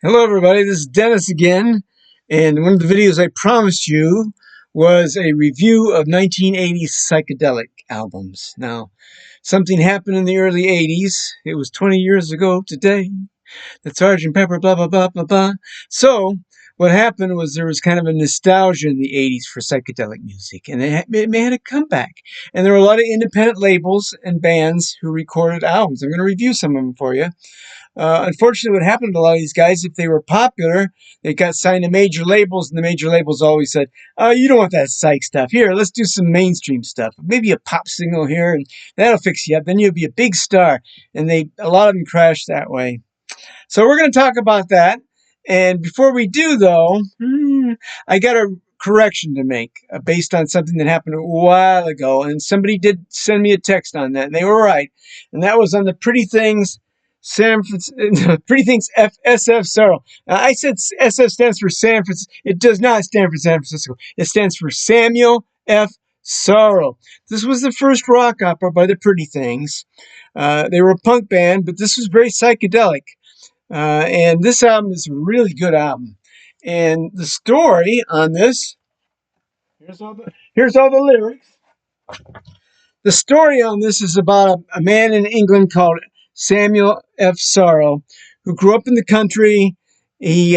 Hello everybody, this is Dennis again, and one of the videos I promised you was a review of 1980s psychedelic albums. Now, something happened in the early 80s. It was 20 years ago today. The Sgt. Pepper blah blah blah blah blah. So, what happened was there was kind of a nostalgia in the 80s for psychedelic music, and it had a comeback. And there were a lot of independent labels and bands who recorded albums. I'm going to review some of them for you. Unfortunately, what happened to a lot of these guys, if they were popular, they got signed to major labels, and the major labels always said, "Oh, you don't want that psych stuff. Here, let's do some mainstream stuff. Maybe a pop single here, and that'll fix you up. Then you'll be a big star." And a lot of them crashed that way. So we're going to talk about that. And before we do, though, I got a correction to make based on something that happened a while ago. And somebody did send me a text on that, and they were right. And that was on the Pretty Things Pretty Things SF Sorrow. I said SF stands for San Francisco. It does not stand for San Francisco. It stands for Samuel F. Sorrow. This was the first rock opera by the Pretty Things. They were a punk band, but this was very psychedelic. And this album is a really good album. And the story on this, here's all the lyrics. The story on this is about a man in England called Samuel F. Sorrow, who grew up in the country. He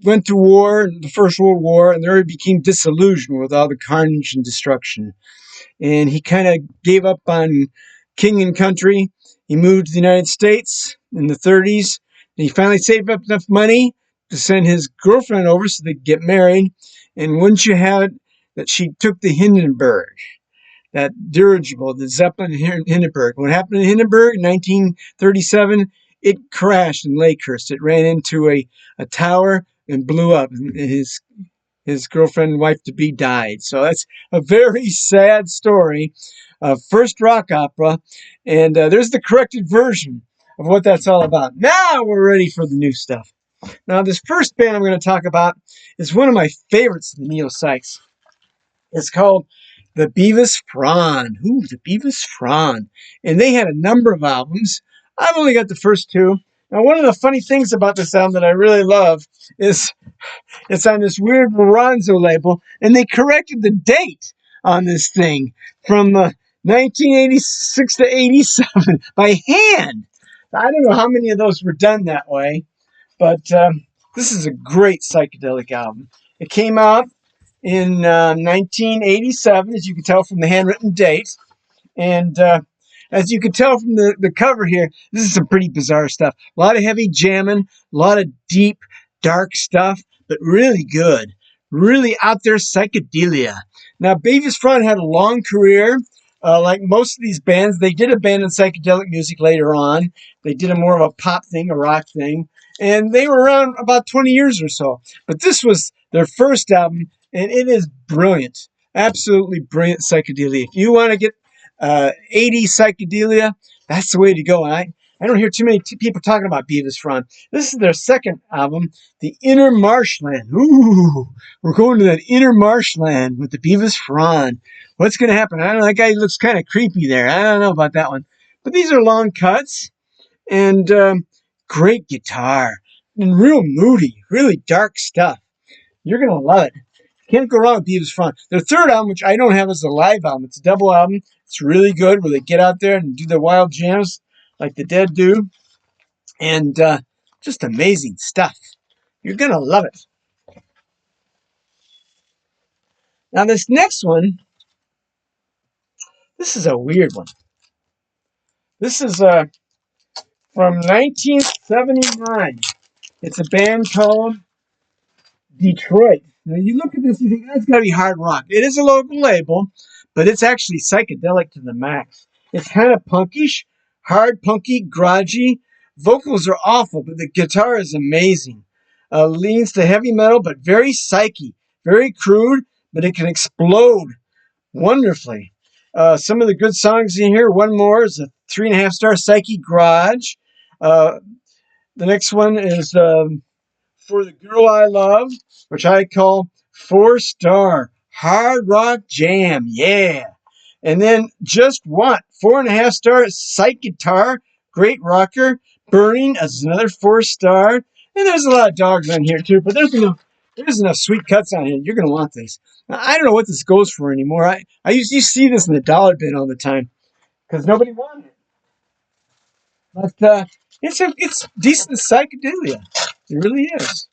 went to war, the First World War, and there he became disillusioned with all the carnage and destruction. And he kind of gave up on king and country. He moved to the United States in the 30s, and he finally saved up enough money to send his girlfriend over so they could get married. And wouldn't you have it that she took the Hindenburg, that dirigible, the Zeppelin Hindenburg. What happened in Hindenburg in 1937? It crashed in Lakehurst. It ran into a tower and blew up. His girlfriend and wife-to-be died. So that's a very sad story. First rock opera. And there's the corrected version of what that's all about. Now we're ready for the new stuff. Now, this first band I'm going to talk about is one of my favorites of the neo-psychs. It's called the Beavis Fran. Ooh, the Beavis Fran. And they had a number of albums. I've only got the first two. Now, one of the funny things about this album that I really love is it's on this weird Lorenzo label, and they corrected the date on this thing from 1986 to 87 by hand. I don't know how many of those were done that way, but this is a great psychedelic album. It came out in 1987, as you can tell from the handwritten date. And as you can tell from the cover here, this is some pretty bizarre stuff. A lot of heavy jamming, a lot of deep, dark stuff, but really good. Really out there psychedelia. Now, Beavis Fran had a long career. Like most of these bands, they did abandon psychedelic music later on. They did a more of a pop thing, a rock thing. And they were around about 20 years or so. But this was their first album, and it is brilliant. Absolutely brilliant psychedelia. If you want to get 80s psychedelia, that's the way to go. And I don't hear too many people talking about Beavis Fran. This is their second album, The Inner Marshland. Ooh, we're going to that inner marshland with the Beavis Fran. What's going to happen? I don't know. That guy looks kind of creepy there. I don't know about that one. But these are long cuts and great guitar and real moody, really dark stuff. You're going to love it. Can't go wrong with Beavis Fran. Their third album, which I don't have, is a live album. It's a double album. It's really good where they get out there and do the wild jams like the Dead do. And just amazing stuff. You're going to love it. Now this next one, this is a weird one. This is from 1979. It's a band called Detroit. Now you look at this, you think that's got to be hard rock. It is a local label, but it's actually psychedelic to the max. It's kind of punkish, hard, punky, grungy. Vocals are awful, but the guitar is amazing. Leans to heavy metal, but very psyche, very crude, but it can explode wonderfully. Some of the good songs in here. One more is a 3.5-star Psyche Garage. The next one is For the Girl I Love, which I call 4-star hard rock jam. Yeah. And then Just What, 4.5-star psych guitar, great rocker. Burning as another 4-star. And there's a lot of dogs on here too, but there's enough sweet cuts on here. You're gonna want this. Now, I don't know what this goes for anymore. I used to see this in the dollar bin all the time because nobody wanted it. But it's decent psychedelia. It really is.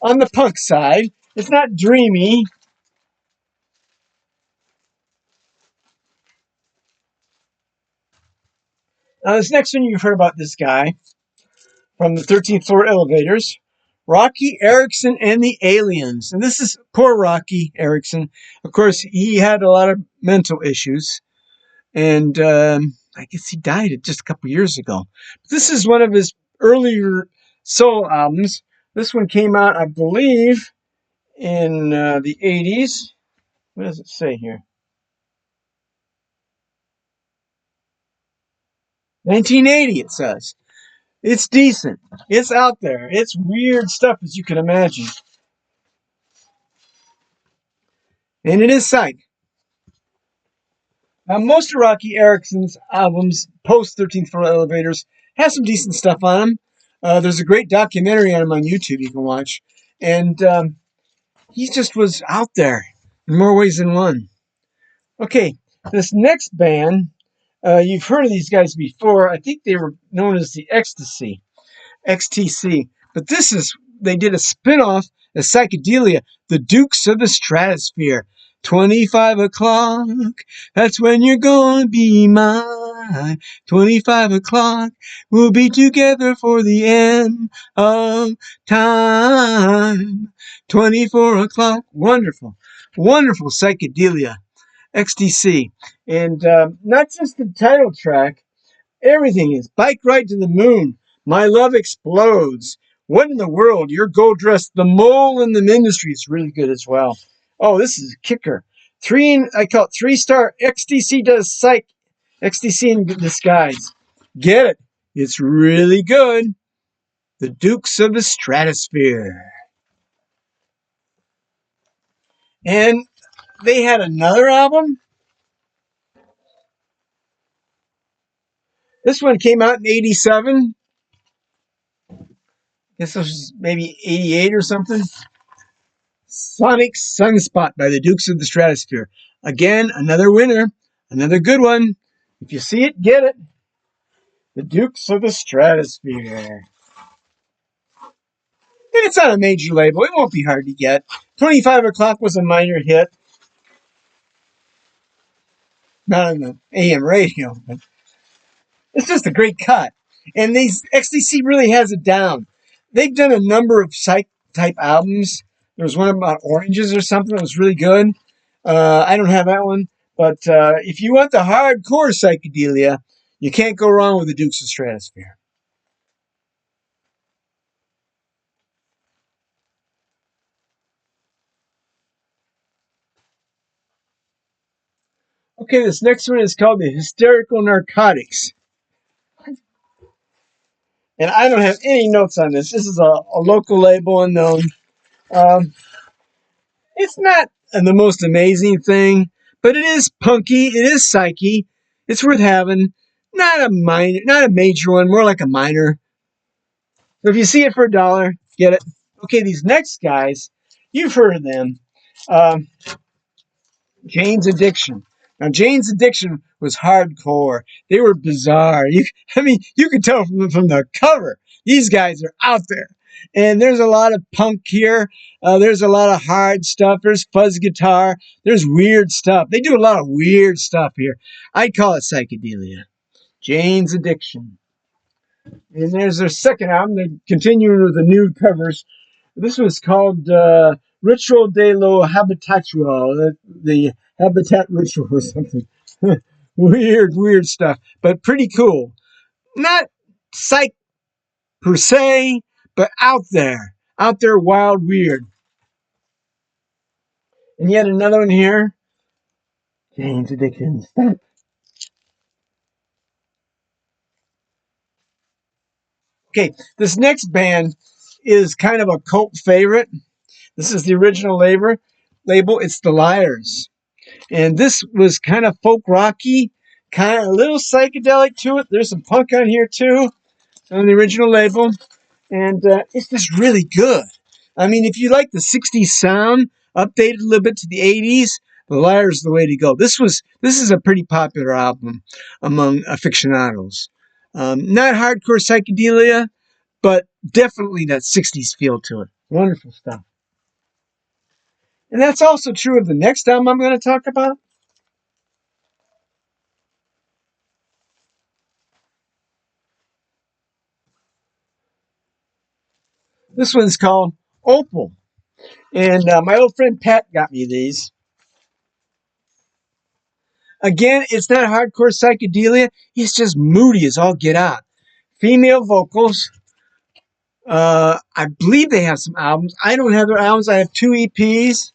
On the punk side, it's not dreamy. Now this next one you've heard about this guy from the 13th floor elevators. Rocky Erickson and the Aliens. And this is poor Rocky Erickson. Of course, he had a lot of mental issues. And I guess he died just a couple years ago. This is one of his earlier solo albums. This one came out, I believe, in the 80s. What does it say here? 1980, it says. It's decent. It's out there. It's weird stuff, as you can imagine. And it is psych. Now, most of Rocky Erickson's albums, post 13th Floor Elevators, have some decent stuff on them. There's a great documentary on him on YouTube you can watch. And he just was out there in more ways than one. Okay, this next band, you've heard of these guys before. I think they were known as the XTC. But they did a spin-off of Psychedelia, the Dukes of the Stratosphere. 25 o'clock, that's when you're gonna be mine. 25 o'clock, we'll be together for the end of time. 24 o'clock, wonderful, wonderful Psychedelia, XTC. And not just the title track, everything is Bike Ride to the Moon, My Love Explodes, What in the World, Your Gold Dress, The Mole in the Ministry is really good as well. Oh, this is a kicker. I call it 3-star. XTC does psych. XTC in disguise. Get it. It's really good. The Dukes of the Stratosphere. And they had another album. This one came out in 87. I guess this was maybe 88 or something. Sonic Sunspot by the Dukes of the Stratosphere. Again, another winner. Another good one. If you see it, get it. The Dukes of the Stratosphere. And it's on a major label. It won't be hard to get. 25 o'clock was a minor hit. Not on the AM radio, but it's just a great cut. And these XTC really has it down. They've done a number of psych-type albums. There was one about oranges or something that was really good. I don't have that one. But if you want the hardcore psychedelia, you can't go wrong with the Dukes of Stratosphere. Okay, this next one is called the Hysterical Narcotics. And I don't have any notes on this. This is a local label, unknown. It's not the most amazing thing, but it is punky. It is psyche. It's worth having. Not a major one, more like a minor. So if you see it for $1, get it. Okay, these next guys, you've heard of them. Jane's Addiction. Now, Jane's Addiction was hardcore. They were bizarre. You could tell from the cover. These guys are out there. And there's a lot of punk here. There's a lot of hard stuff. There's fuzz guitar. There's weird stuff. They do a lot of weird stuff here. I'd call it psychedelia. Jane's Addiction. And there's their second album. They're continuing with the new covers. This was called Ritual de lo Habitatual, the Habitat Ritual or something. Weird stuff, but pretty cool. Not psych per se, but out there, wild, weird. And yet another one here. Jane's Addiction. Stop. Okay, this next band is kind of a cult favorite. This is the original label. It's The Liars. And this was kind of folk rocky, kind of a little psychedelic to it. There's some punk on here too, on the original label. And it's just really good. I mean, if you like the 60s sound, updated a little bit to the 80s, The Liar's the way to go. This is a pretty popular album among aficionados. Not hardcore psychedelia, but definitely that 60s feel to it. Wonderful stuff. And that's also true of the next album I'm going to talk about. This one's called Opal. And my old friend Pat got me these. Again, it's not hardcore psychedelia. It's just moody as all get out. Female vocals. I believe they have some albums. I don't have their albums. I have 2 EPs.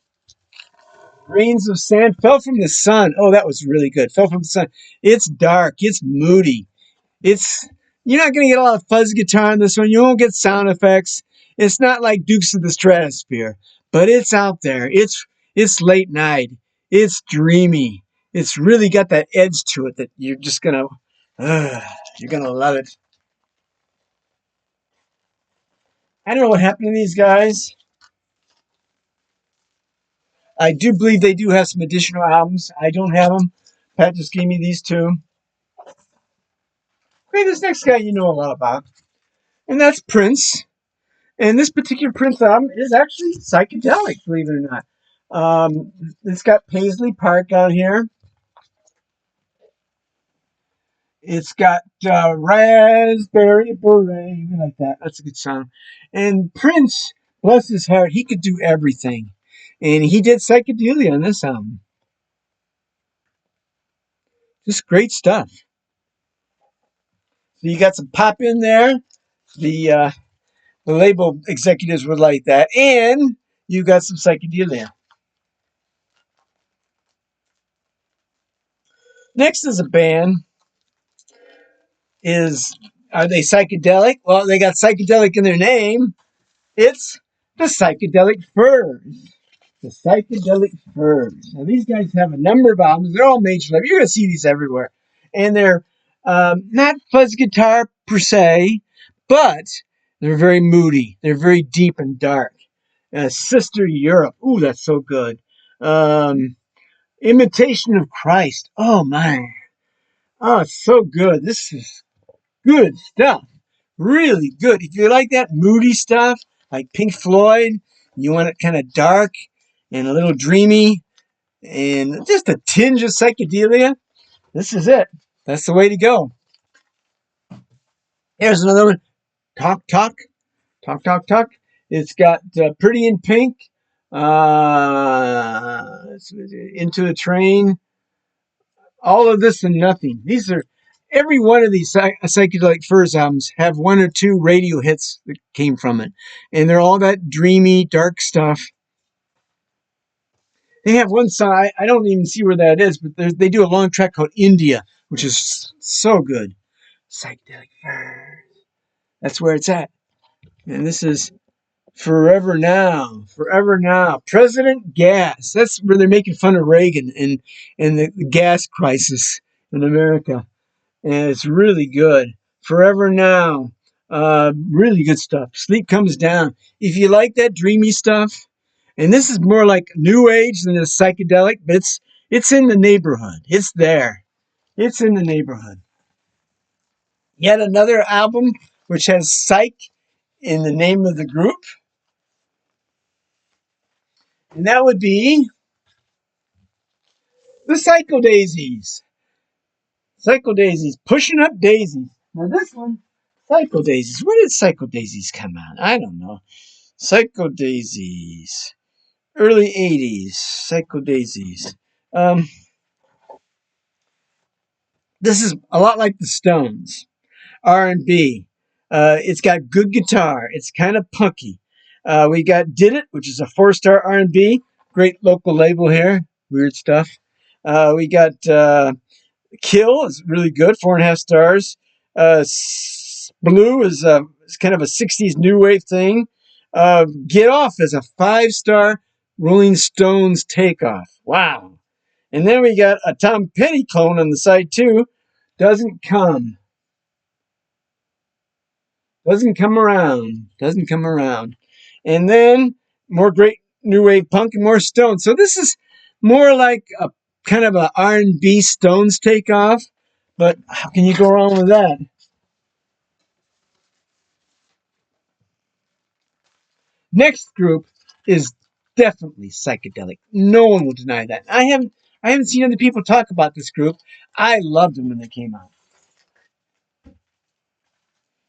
Grains of Sand. Fell from the Sun. Oh, that was really good. Fell from the Sun. It's dark. It's moody. It's You're not going to get a lot of fuzz guitar on this one. You won't get sound effects. It's not like Dukes of the Stratosphere, but it's out there. It's late night. It's dreamy. It's really got that edge to it that you're gonna love it. I don't know what happened to these guys. I do believe they do have some additional albums. I don't have them. Pat just gave me these 2. Okay, this next guy you know a lot about, and that's Prince. And this particular Prince album is actually psychedelic, believe it or not. It's got Paisley Park on here. It's got Raspberry Beret, like that. That's a good song. And Prince, bless his heart, he could do everything. And he did psychedelia on this album. Just great stuff. So you got some pop in there. The label executives would like that. And you got some psychedelia. Next is a band. Are they psychedelic? Well, they got psychedelic in their name. It's the Psychedelic Furs. The Psychedelic Furs. Now, these guys have a number of albums. They're all major label. You're going to see these everywhere. And they're not fuzz guitar per se, but they're very moody. They're very deep and dark. Sister Europe. Ooh, that's so good. Imitation of Christ. Oh, my. Oh, it's so good. This is good stuff. Really good. If you like that moody stuff, like Pink Floyd, you want it kind of dark and a little dreamy and just a tinge of psychedelia, this is it. That's the way to go. Here's another one. Talk, talk. Talk, talk, talk. It's got Pretty in Pink, Into a Train, all of this and nothing. Every one of these Psychedelic Furs albums have 1 or 2 radio hits that came from it. And they're all that dreamy, dark stuff. They have one song, I don't even see where that is, but they do a long track called India, which is so good. Psychedelic Furs. That's where it's at. And this is Forever Now. Forever Now. President Gas. That's where they're making fun of Reagan and the gas crisis in America. And it's really good. Forever Now. Really good stuff. Sleep Comes Down. If you like that dreamy stuff, and this is more like new age than a psychedelic, but it's in the neighborhood. It's there. It's in the neighborhood. Yet another album which has psych in the name of the group. And that would be the Psycho Daisies. Psycho Daisies, Pushing Up Daisies. Now this one, Psycho Daisies. When did Psycho Daisies come out? I don't know. Psycho Daisies. Early 80s. Psycho Daisies. This is a lot like the Stones. R&B. It's got good guitar. It's kind of punky. We got Did It, which is a 4-star R&B. Great local label here. Weird stuff. We got Kill is really good, 4.5 stars. Blue is kind of a 60s new wave thing. Get Off is a 5-star Rolling Stones takeoff. Wow. And then we got a Tom Petty clone on the side too. Doesn't Come. Doesn't come around. Doesn't come around. And then more great new wave punk and more Stones. So this is more like a kind of a R&B Stones takeoff. But how can you go wrong with that? Next group is definitely psychedelic. No one will deny that. I haven't seen other people talk about this group. I loved them when they came out.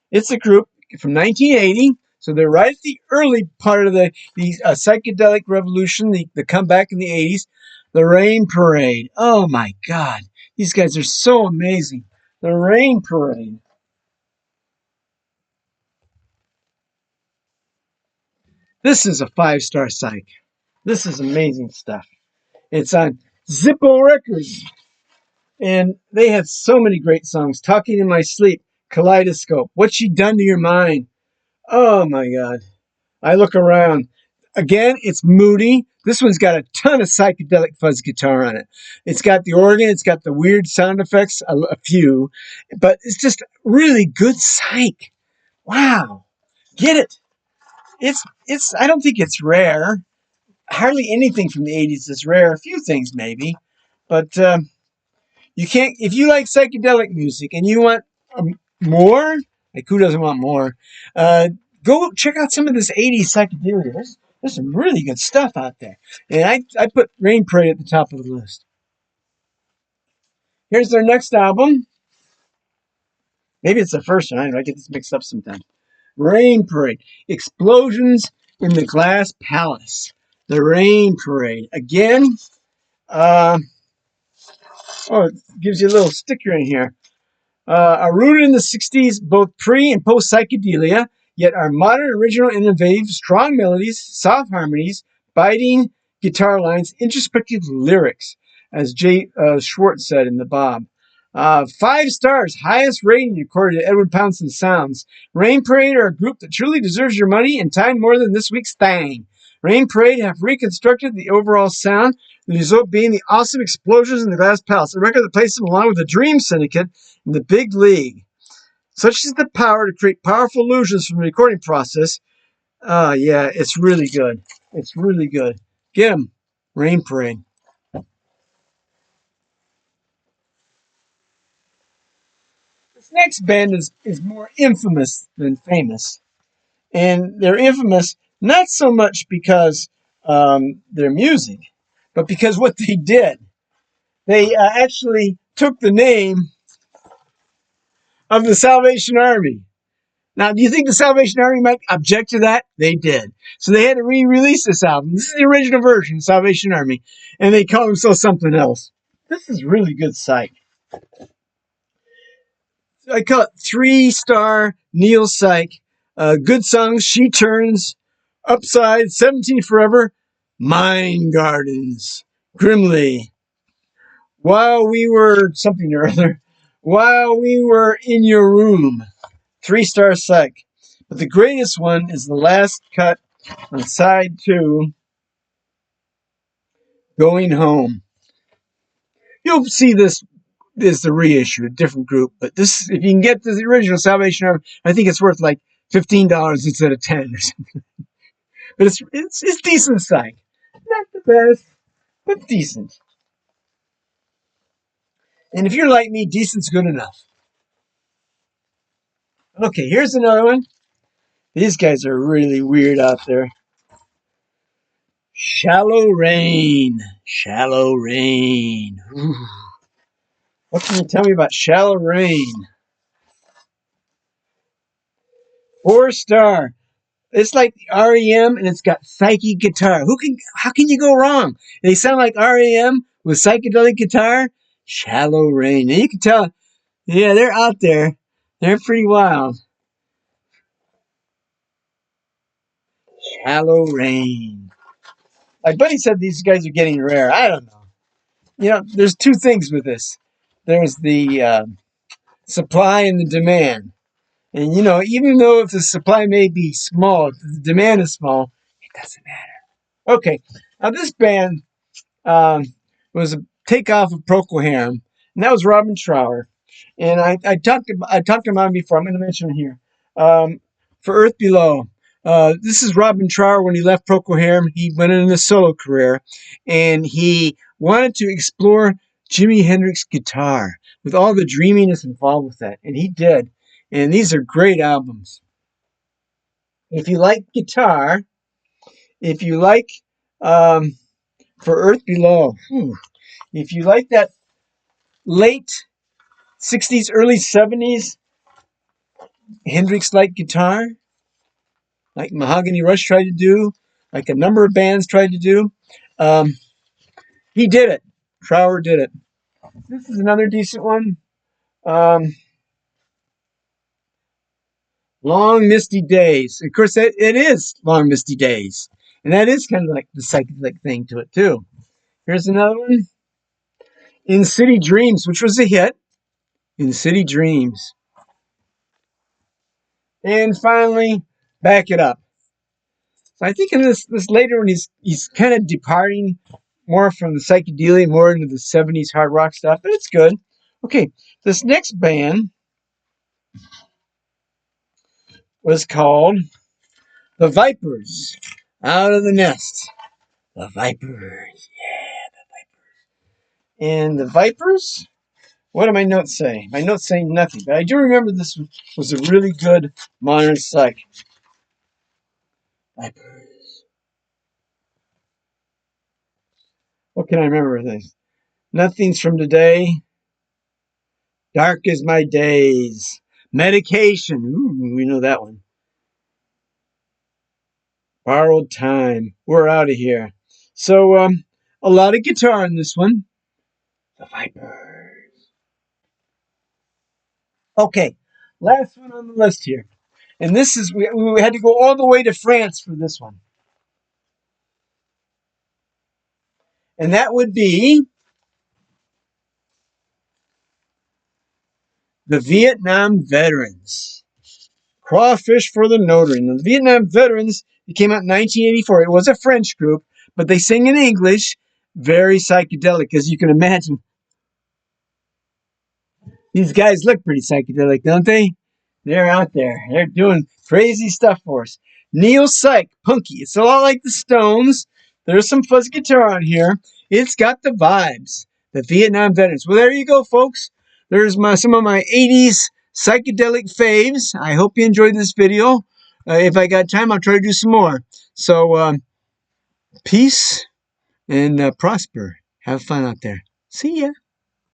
It's a group from 1980, so they're right at the early part of the psychedelic revolution, the comeback in the 80s. The Rain Parade. Oh my God, these guys are so amazing. The Rain Parade. This is a 5-star psych. This is amazing stuff. It's on Zippo Records, and they have so many great songs. Talking in My Sleep, Kaleidoscope, What She Done to Your Mind. Oh my God. I look around. Again, it's moody. This one's got a ton of psychedelic fuzz guitar on it. It's got the organ, it's got the weird sound effects, a few, but it's just really good psych. Wow. Get it. It's I don't think it's rare. Hardly anything from the 80s is rare. A few things maybe. But you can't, if you like psychedelic music and you want more, like who doesn't want more? Uh, Go check out some of this 80s psychedelia. There's some really good stuff out there. And I put Rain Parade at the top of the list. Here's their next album. Maybe it's the first one. I don't know. I get this mixed up sometimes. Rain Parade. Explosions in the Glass Palace. The Rain Parade. Again, it gives you a little sticker in here. Are rooted in the 60s, both pre and post psychedelia, yet are modern, original, innovative, strong melodies, soft harmonies, biting guitar lines, introspective lyrics, as Jay Schwartz said in The Bob. 5 stars, highest rating according to Edwin Poundson Sounds. Rain Parade are a group that truly deserves your money and time more than this week's thang. Rain Parade have reconstructed the overall sound, the result being the awesome explosions in the Glass Palace, a record that places them along with the Dream Syndicate in the big league. Such is the power to create powerful illusions from the recording process. Yeah, it's really good. It's really good. Get 'em. Rain Parade. This next band is more infamous than famous. And they're infamous not so much because their music, but because what they did. They actually took the name of the Salvation Army. Now, do you think the Salvation Army might object to that? They did. So they had to re-release this album. This is the original version, Salvation Army, and they call themselves something else. This is really good psych. I call it 3-star Neil Psych. Good songs, She Turns, Upside, 17 Forever, Mind Gardens, Grimly, While We Were something or other, While We Were in Your Room, 3-star psych. But the greatest one is the last cut on side 2, Going Home. You'll see this is the reissue, a different group. But this, if you can get the original Salvation Army, I think it's worth like $15 instead of $10 or something. But it's decent psych. Not the best, but decent. And if you're like me, decent's good enough. Okay, here's another one. These guys are really weird out there. Shallow Rain. Shallow Rain. Ooh. What can you tell me about Shallow Rain? 4-star. It's like REM and it's got psychic guitar. How can you go wrong? They sound like REM with psychedelic guitar. Shallow Rain. And you can tell, yeah, they're out there. They're pretty wild. Shallow Rain. My buddy said these guys are getting rare. I don't know. There's two things with this. There's the supply and the demand. And, even though if the supply may be small, if the demand is small, it doesn't matter. Okay. Now, this band was a takeoff of Procol Harum, and that was Robin Trower. And I talked about him before. I'm going to mention him here. for Earth Below. This is Robin Trower when he left Procol Harum. He went in a solo career, and he wanted to explore Jimi Hendrix guitar with all the dreaminess involved with that, and he did. And these are great albums. If you like guitar, if you like For Earth Below, if you like that late 60s, early 70s Hendrix-like guitar, like Mahogany Rush tried to do, like a number of bands tried to do, he did it. Trower did it. This is another decent one. Long Misty Days. Of course, it is Long Misty Days. And that is kind of like the psychedelic thing to it, too. Here's another one. In City Dreams, which was a hit. In City Dreams. And finally, Back It Up. So I think in this later one, he's kind of departing more from the psychedelia, more into the 70s hard rock stuff, but it's good. Okay, this next band was called The Vipers. Out of the Nest. The Vipers. And the Vipers, what do my notes say? My notes say nothing, but I do remember this was a really good modern psych. Vipers. What can I remember of this? Nothing's from Today. Dark is My Days. Medication. Ooh, we know that one. Borrowed Time. We're out of here. So, a lot of guitar in this one. The Vipers. Okay, last one on the list here. And this is, we had to go all the way to France for this one. And that would be the Vietnam Veterans. Crawfish for the Notary. Now, the Vietnam Veterans, it came out in 1984. It was a French group, but they sing in English. Very psychedelic, as you can imagine. These guys look pretty psychedelic, don't they? They're out there. They're doing crazy stuff for us. Neo-psych, punky. It's a lot like the Stones. There's some fuzz guitar on here. It's got the vibes. The Vietnam Veterans. Well, there you go, folks. There's some of my 80s psychedelic faves. I hope you enjoyed this video. If I got time, I'll try to do some more. So, peace and prosper. Have fun out there. See ya.